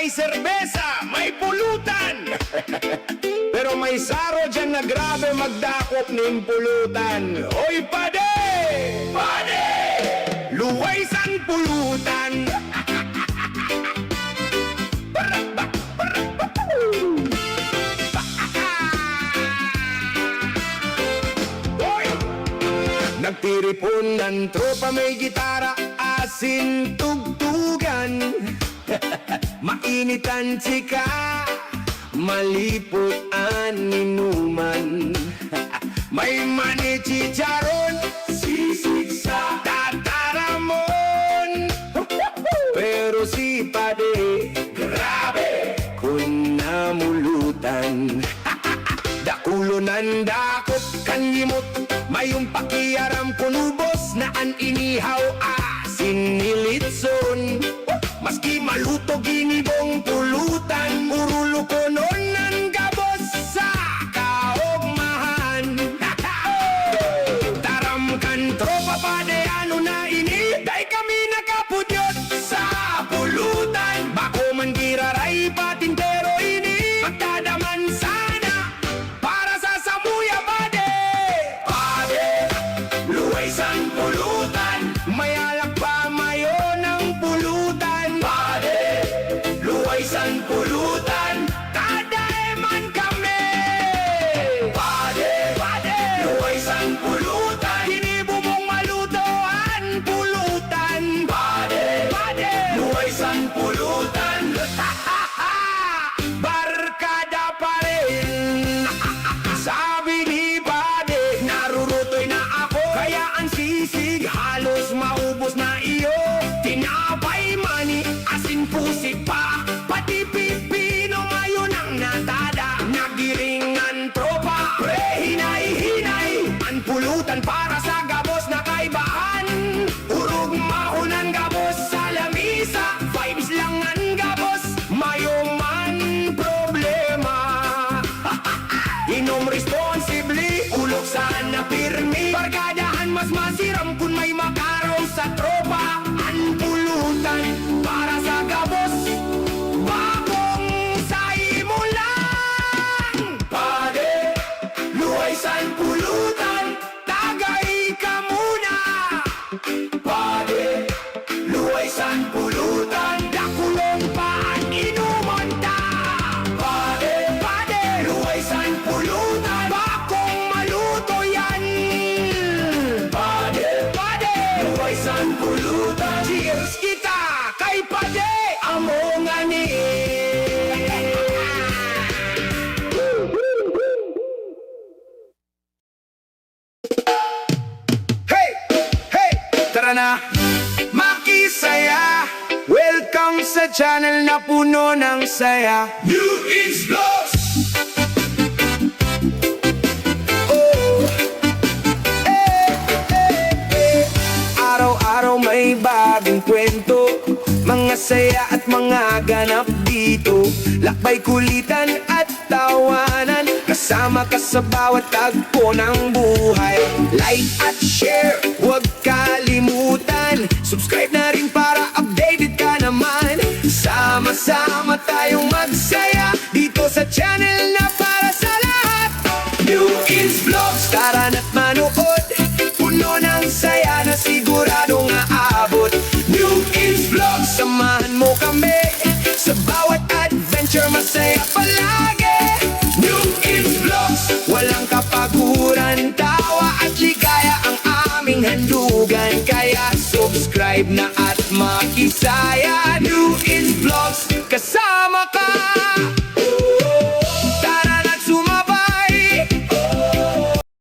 May serbesa, may pulutan. Pero may saro dyan na grabe magdakop ng pulutan. Oy, pade! Pade! Luwaysan pulutan. Oy! Nagtiripon ng tropa, may gitara, asin tugtugan. Mainitan chika, malipot ang inuman. May mani chicharon, sisig sa tataramon. Pero si Pade, grabe, kung namulutan. Dakulo ng dakot, kanimot, mayong pakiaram kunubos na an inihaw asin nilitson. Maski maluto ginibong pulutan, urulo ko nun ng gabos sa kaugmahan. Taram kan tropa Pade, ano na ini? Day kami nakapudyot sa pulutan. Bako man giraray patintero ini, magdadaman sana para sa samuya Pade. Pade, luwaysan pulutan, may alak pa mayo ng pulutan. Pade, luwaysan pulutan, tadaeman kami. Pade, Pade, luwaysan pulutan, ginibo mong malutoan pulutan. Pade, Pade, luwaysan pulutan. Barkada pa rin. Sabi ni Pade, narurutoy na ako, kaya ang sisig halos maubos na iyo. Tinapay mani, asin pusik pa, pati pipino mayo ng natada. Nagiringan tropa, pre hinay-hinay, ang pulutan para sa gabos na kaibahan. Urog mahunan gabos sa lamisa, vibes lang ang gabos, mayo man problema. Inom responsibly, ulog sana pirmi. Barkadahan mas masiram kung may makarong sa tropa. Ang pulutan para sa gabos, bakong sa imo lang. Pade, luwaysan pulutan, tagay ka muna. Pade, luwaysan pulutan, dakulong pa ang inuman ta. Pade, Pade, luwaysan pulutan, bakong maluto yan. Pade, Pade, luwaysan pulutan. Cheers kita kay Pade, among ani. Hey, hey, tara na, makisaya. Welcome sa channel na puno ng saya. New East Vlogs! Oh, araw-araw may bagong kwento, mga saya at mga ganap dito. Lakbay, kulitan at tawanan, kasama ka sa bawat tagpo ng buhay. Like at share, huwag kalimutan. Subscribe na rin para updated ka naman. Sama-sama tayong magsaya dito sa channel na para sa lahat. New East Vlogs, tara na't manood, puno ng saya na siguradong aabot. New East Vlogs, samahan mo kami sa bawat adventure, masaya pa